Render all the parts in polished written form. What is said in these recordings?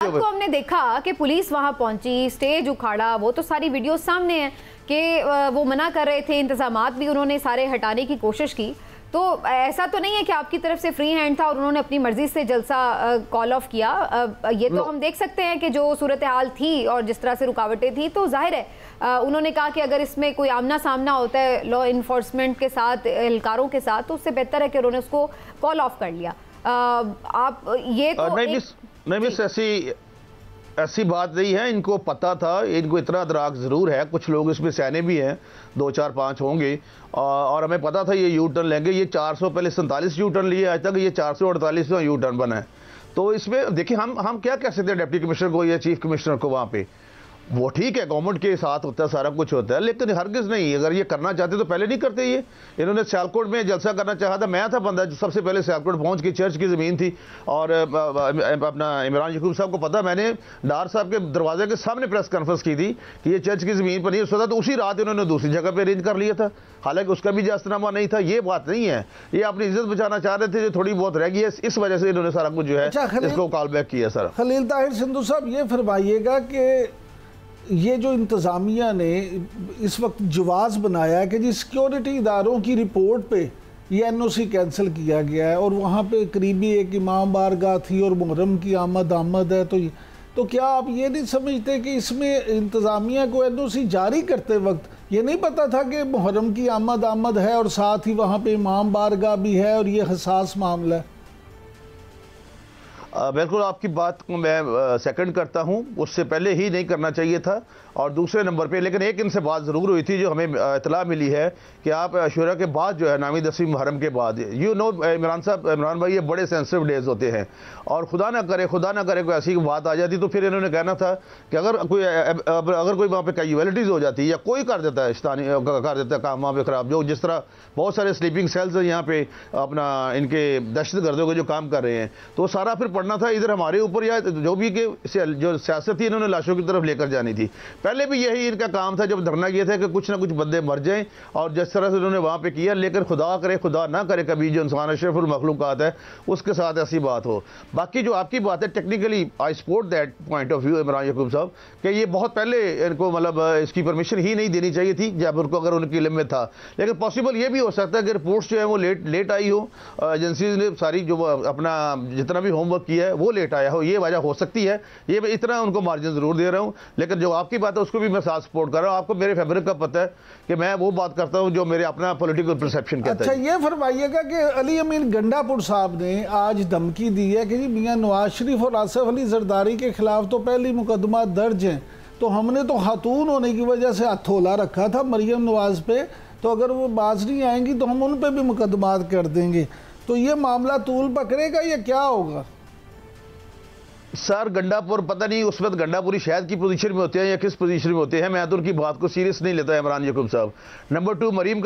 रात को हमने देखा कि पुलिस वहां पहुंची, स्टेज उखाड़ा, वो तो सारी वीडियो सामने है कि वो मना कर रहे थे, इंतजामात भी उन्होंने सारे हटाने की कोशिश की। तो ऐसा तो नहीं है कि आपकी तरफ से फ्री हैंड था और उन्होंने अपनी मर्जी से जलसा कॉल ऑफ किया। ये तो हम देख सकते हैं कि जो सूरत हाल थी और जिस तरह से रुकावटें थी, तो जाहिर है उन्होंने कहा कि अगर इसमें कोई आमना सामना होता है लॉ इन्फोर्समेंट के साथ, एहलकारों के साथ, तो उससे बेहतर है कि उन्होंने उसको कॉल ऑफ कर लिया। आप ये तो नहीं, ऐसी बात नहीं है, इनको पता था, इनको इतना अदराक ज़रूर है, कुछ लोग इसमें सैने भी हैं, 2 4 5 होंगे, और हमें पता था ये यू टर्न लेंगे। ये 400 पहले 47 यू टर्न लिए, आज तक ये 448वां यू टर्न बना है। तो इसमें देखिए हम क्या कह सकते हैं डिप्टी कमिश्नर को या चीफ कमिश्नर को, वहाँ पे वो ठीक है गवर्नमेंट के साथ होता है, सारा कुछ होता है, लेकिन हरगिज़ नहीं, अगर ये करना चाहते तो पहले नहीं करते। ये इन्होंने सियालकोट में जलसा करना चाहा था, मैं था बंदा जो सबसे पहले सियालकोट पहुंच के, चर्च की ज़मीन थी, और अपना इमरान यकूब साहब को पता, मैंने डार साहब के दरवाजे के सामने प्रेस कॉन्फ्रेंस की थी कि ये चर्च की ज़मीन पर नहीं हो सकता, तो उसी रात इन्होंने दूसरी जगह पर अरेंज कर लिया था, हालांकि उसका भी इजाज़तनामा नहीं था। ये बात नहीं है, ये अपनी इज्जत बचाना चाह रहे थे जो थोड़ी बहुत रह गई है, इस वजह से इन्होंने सारा कुछ जो है इसको कॉल बैक किया। सर खलील ताहिर संधू साहब, ये फरमाइएगा कि ये जो इंतज़ामिया ने इस वक्त जवाज़ बनाया है कि जी सिक्योरिटी इदारों की रिपोर्ट पे ये एनओसी कैंसिल किया गया है और वहाँ पे करीबी एक इमाम बारगाह थी और मुहर्रम की आमद है, तो क्या आप ये नहीं समझते कि इसमें इंतज़ामिया को एनओसी जारी करते वक्त ये नहीं पता था कि मुहर्रम की आमद है और साथ ही वहाँ पे इमाम बारगाह भी है और ये हसास मामला है? बिल्कुल आपकी बात को मैं सेकंड करता हूं, उससे पहले ही नहीं करना चाहिए था। और दूसरे नंबर पे लेकिन एक इनसे बात ज़रूर हुई थी जो हमें इतला मिली है कि आप अशूरा के बाद जो है नामी 10वीं मुहर्रम के बाद, इमरान भाई, ये बड़े सेंसिटिव डेज होते हैं, और खुदा ना करे कोई ऐसी बात आ जाती तो फिर इन्होंने कहना था कि अगर कोई वहाँ पे कैजुअलिटीज़ हो जाती या कोई कर देता है काम वहाँ पे ख़राब, जो जिस तरह बहुत सारे स्लीपिंग सेल्स हैं यहाँ पे अपना इनके दहशतगर्दों के जो काम कर रहे हैं, तो सारा फिर पढ़ना था इधर हमारे ऊपर या जो भी कि जो सियासत थी इन्होंने लाशों की तरफ लेकर जानी थी। पहले भी यही इनका काम था जब धरना किया था कि कुछ ना कुछ बंदे मर जाएं, और जिस तरह से उन्होंने वहाँ पे किया, लेकिन खुदा ना करे कभी जो इंसान अशरफुल मखलूक़ात है उसके साथ ऐसी बात हो। बाकी जो आपकी बात है, technically I support that point of view Imran Yakub साहब कि ये बहुत पहले इनको मतलब इसकी परमिशन ही नहीं देनी चाहिए थी जब उनको, अगर उनकी लिमिट में था। लेकिन पॉसिबल ये भी हो सकता है कि रिपोर्ट्स जो है वो लेट आई हो, एजेंसीज ने सारी जो अपना जितना भी होमवर्क किया है वो लेट आया हो, ये वजह हो सकती है। ये इतना उनको मार्जिन ज़रूर दे रहा हूँ, लेकिन जो आपकी बात है उसको भी मैं साथ सपोर्ट कर रहा हूँ। आपको मेरे फैब्रिक का पता है कि मैं वो बात करता हूँ जो मेरे अपना पॉलिटिकल परसेप्शन कहता है। अच्छा, ये फरमाइएगा कि अली अमीन गंडापुर साहब ने आज धमकी दी है कि जी मियां नवाज शरीफ और आसिफ अली जरदारी के खिलाफ तो पहले मुकदमा दर्ज हैं, तो हमने तो खातून होने की वजह से हथौला रखा था मरियम नवाज पे, तो अगर वो बाज नहीं आएंगी तो हम उन पे भी मुकदमात कर देंगे। तो ये मामला तूल पकड़ेगा या क्या होगा? सर गंडापुर पता नहीं उस वक्त गंडापुरी शायद की पोजीशन में होते हैं या किस पोजीशन में होते हैं, मैं तो उनकी बात को सीरियस नहीं लेता इमरान यकूब साहब। नंबर 2, मरीम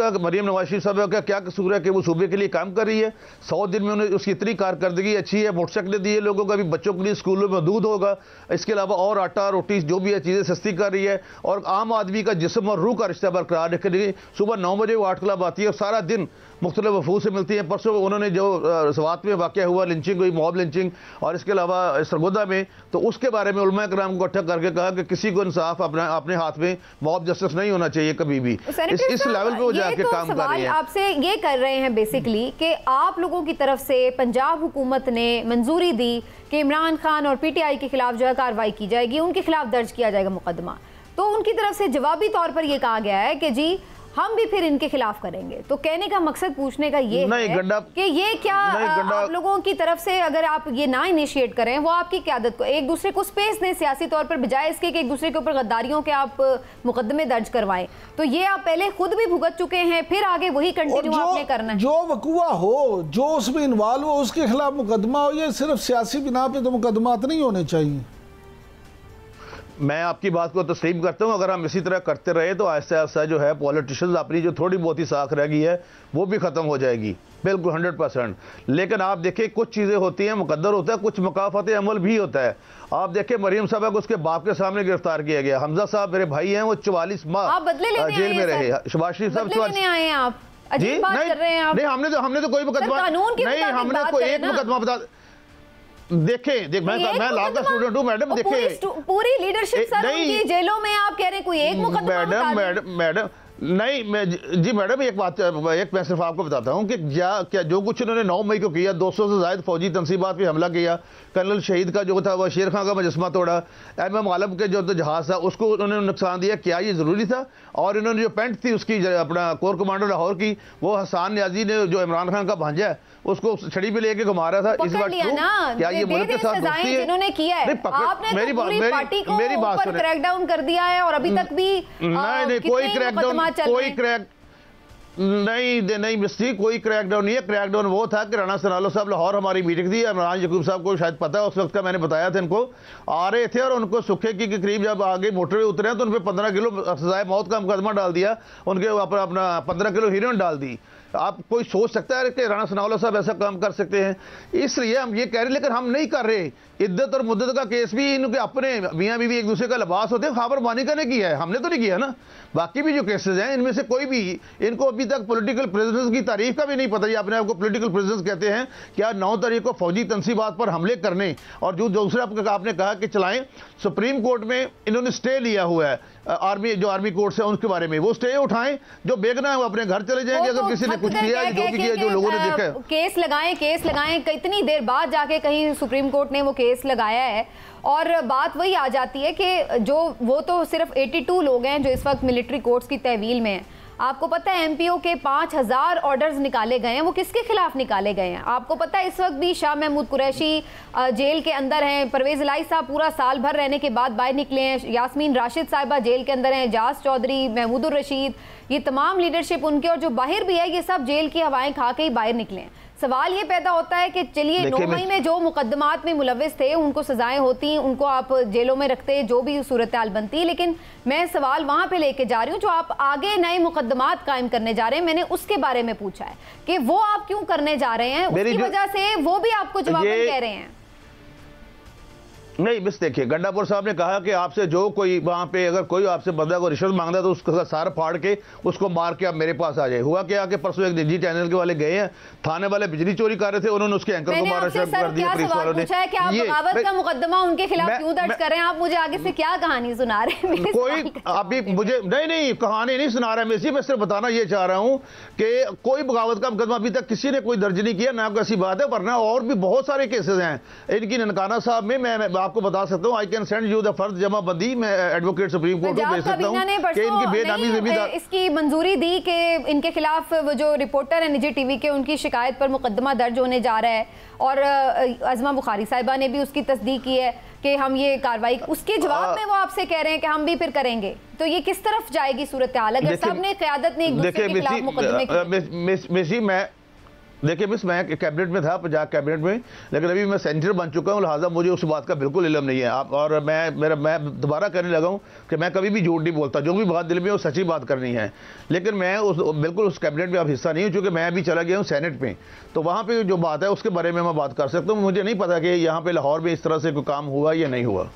नवाज शरीफ साहब का क्या कसूर है कि वो सूबे के लिए काम कर रही है? 100 दिन में उन्हें उसकी इतनी कारकर्दगी अच्छी है, मोटरसाइकिलें दी है लोगों का, भी बच्चों के लिए स्कूलों में दूध होगा, इसके अलावा और आटा रोटी जो भी है चीज़ें सस्ती कर रही है, और आम आदमी का जिस्म और रूह का रिश्ता बरकरार रखने के लिए सुबह 9 बजे वो 8 क्लब आती है और सारा दिन मुख्तलिफ वफूद से मिलती है। परसों उन्होंने जो सवात में वाक़या हुआ लिंचिंग हुई, मॉब लिंचिंग, और इसके अलावा सरगोदा में, तो उसके बारे में उलमा कराम को इकट्ठा करके कहा कि किसी को इंसाफ अपने हाथ में मॉब जस्टिस नहीं होना चाहिए कभी भी। इस लेवल पे वो जाके काम कर रहे हैं। आपसे ये कर रहे हैं बेसिकली कि आप लोगों की तरफ से पंजाब हुकूमत ने मंजूरी दी कि इमरान खान और पीटीआई के खिलाफ जो है कार्रवाई की जाएगी, उनके खिलाफ दर्ज किया जाएगा मुकदमा, तो उनकी तरफ से जवाबी तौर पर यह कहा गया है कि जी हम भी फिर इनके खिलाफ करेंगे। तो कहने का मकसद पूछने का ये है कि ये क्या आप लोगों की तरफ से अगर आप ये ना इनिशिएट करें, वो आपकी क़यादत को एक दूसरे को स्पेस दें सियासी तौर पर, बजाय इसके कि एक दूसरे के ऊपर गद्दारियों के आप मुकदमे दर्ज करवाएं, तो ये आप पहले खुद भी भुगत चुके हैं, फिर आगे वही कंटिन्यू आपने करना है। जो वकुआ हो, जो उसमें इन्वॉल्व हो, उसके खिलाफ मुकदमा हो, ये सिर्फ सियासी बिना पे तो मुकदमात नहीं होने चाहिए। मैं आपकी बात को तस्लीम करता हूँ, अगर हम इसी तरह करते रहे तो आहिस्ता आहिस्ता जो है पॉलिटिशियंस अपनी जो थोड़ी बहुत ही साख रह गई है वो भी ख़त्म हो जाएगी, बिल्कुल 100%। लेकिन आप देखिए कुछ चीज़ें होती हैं, मुकद्दर होता है, कुछ मकाफत अमल भी होता है। आप देखिए मरीम साहब को उसके बाप के सामने गिरफ्तार किया गया, हमजा साहब मेरे भाई हैं, वो 44 माह जेल में रहे, शहबाज शरीफ साहब अजीब बात कर रहे हैं आप। नहीं हमने तो कोई मुकदमा नहीं, हमने कोई एक मुकदमा बता देखें मैं लॉ का स्टूडेंट हूँ मैडम, देखें पूरी लीडरशिप सर उनकी जेलों में, आप कह रहे हैं कोई एक मुकदमा? मैडम नहीं, जी मैडम एक मैं सिर्फ आपको बताता हूं कि क्या जो कुछ उन्होंने 9 मई को किया, 200 से ज्यादा फौजी तंसीबात पे हमला किया, कर्नल शहीद का जो था वह शेर खां का मुजस्मा तोड़ा, एमएम आलम के जो जहाज था उसको उन्होंने नुकसान दिया, क्या ये जरूरी था? और इन्होंने जो पेंट थी उसकी अपना कोर कमांडर लाहौर की, वो हसान न्याजी ने जो इमरान खान का भांजा है उसको छड़ी पे लेके घुमा रहा था। इस वक्त क्या ये मुल्क के साथ दोस्ती है? जिन्होंने किया है, आपने मेरी बात सुनिए, क्रैकडाउन कर दिया है और अभी तक भी नहीं कोई क्रैकडाउन नहीं मिस्त्री, कोई क्रैकडाउन नहीं है। क्रैकडाउन वो था कि राणा सनालो साहब लाहौर हमारी मीटिंग थी, इमरान यकूब साहब को शायद पता है, उस वक्त का मैंने बताया था, इनको आ रहे थे और उनको सुखे की करीब जब आगे मोटरवे उतरे तो उन पर 15 किलो सजाए मौत का मुकदमा डाल दिया, उनके अपना 15 किलो हीरोइन डाल दी। आप कोई सोच सकता है कि राणा सनाउल्लाह साहब ऐसा काम कर सकते हैं? इसलिए हम ये कह रहे हैं, लेकिन हम नहीं कर रहे। इद्दत और मुद्दत का केस भी इनके अपने मियाँ बीवी एक दूसरे का लिबास होते हैं, खाबर मानिका ने किया है, हमने तो नहीं किया ना। बाकी भी जो केसेस हैं इनमें से कोई भी इनको अभी तक पॉलिटिकल प्रिजनर्स की तारीफ का भी नहीं पता। ये अपने आप को पॉलिटिकल प्रिजनर्स कहते हैं। क्या 9 तारीख को फौजी तंसीबात पर हमले करने और जो दूसरा आपने कहा कि चलाएं, सुप्रीम कोर्ट में इन्होंने स्टे लिया हुआ है, आर्मी कोर्ट से, उनके बारे में वो स्टे उठाएं, जो बेगना है वो अपने घर चले जाएंगे। अगर किसी ने कुछ किया जो भी किया, जो लोगों ने देखा, केस लगाएं कितनी देर बाद जाके कहीं सुप्रीम कोर्ट ने वो केस लगाया है। और बात वही आ जाती है कि जो वो तो सिर्फ 82 लोग हैं जो इस वक्त मिलिट्री कोर्ट्स की तहवील में हैं। आपको पता है एमपीओ के 5000 ऑर्डर्स निकाले गए हैं, वो किसके खिलाफ निकाले गए हैं? आपको पता है इस वक्त भी शाह महमूद कुरैशी जेल के अंदर हैं, परवेज इलाही साहब पूरा साल भर रहने के बाद बाहर निकले हैं, यास्मीन राशिद साहिबा जेल के अंदर हैं, एजाज चौधरी, महमूदुर रशीद, ये तमाम लीडरशिप उनके, और जो बाहर भी है ये सब जेल की हवाएं खा के ही बाहर निकले हैं। सवाल ये पैदा होता है कि चलिए 9 मई में जो मुकदमात में मुलविस थे उनको सजाएं होती, उनको आप जेलों में रखते, जो भी सूरत हाल बनती, लेकिन मैं सवाल वहां पे लेके जा रही हूँ जो आप आगे नए मुकदमात कायम करने जा रहे हैं। मैंने उसके बारे में पूछा है कि वो आप क्यों करने जा रहे हैं, उसकी वजह से वो भी आपको जवाब कह रहे हैं। नहीं मिस देखिए, गंडापुर साहब ने कहा कि आपसे जो कोई वहां पे अगर कोई आपसे बंदा को रिश्वत मांगता है तो उसका सार फाड़ के उसको मार के आप मेरे पास आ जाए। हुआ क्या कि परसों एक निजी चैनल के वाले गए हैं, थाने वाले बिजली चोरी कर रहे थे, उन्होंने उसके एंकर को मारा, शर्म कर दिया पुलिस वालों ने। कि आप बगावत का मुकदमा उनके खिलाफ क्यों दर्ज कर रहे हैं? आप मुझे आगे से क्या कहानी सुना रहे हैं? कोई अभी मुझे नहीं कहानी नहीं सुना रहा है, मैं सिर्फ बताना ये चाह रहा हूं कि कोई बगावत का मुकदमा अभी तक किसी ने कोई दर्ज नहीं किया, ना कोई ऐसी बात है, वरना और भी बहुत सारे केसेस हैं इनकी। ननकाना साहब में मैं आपको बता सकता हूँ, कैन सेंड यू द फर्ज जमाबंदी, मैं एडवोकेट सुप्रीम कोर्ट को भेज सकता हूं कि इनकी बेनामी जिम्मेदार इसकी मंजूरी दी कि इनके खिलाफ वो जो रिपोर्टर है निजी टीवी के, उनकी शिकायत पर मुकदमा दर्ज होने जा रहा है, और अज़मा बुखारी साहिबा ने भी उसकी तस्दीक की है कि हम ये कार्रवाई, उसके जवाब में वो आपसे कह रहे हैं कि हम भी फिर करेंगे। तो ये किस तरफ जाएगी सूरत हाल अगर सब ने क़यादत ने एक दूसरे के खिलाफ मुकदमे किए? देखिए मिस, मैं कैबिनेट में था, पंजाब कैबिनेट में, लेकिन अभी मैं सेनेटर बन चुका हूँ, लिहाजा मुझे उस बात का बिल्कुल इल्म नहीं है। आप और मैं दोबारा कहने लगा हूँ कि मैं कभी भी झूठ नहीं बोलता, जो भी बात दिल में है वो सच्ची बात करनी है। लेकिन मैं बिल्कुल उस कैबिनेट में अब हिस्सा नहीं हूँ, क्योंकि मैं अभी चला गया हूँ सेनेट में, तो वहाँ पर जो बात है उसके बारे में मैं बात कर सकता हूँ। मुझे नहीं पता कि यहाँ पर लाहौर में इस तरह से कोई काम हुआ या नहीं हुआ।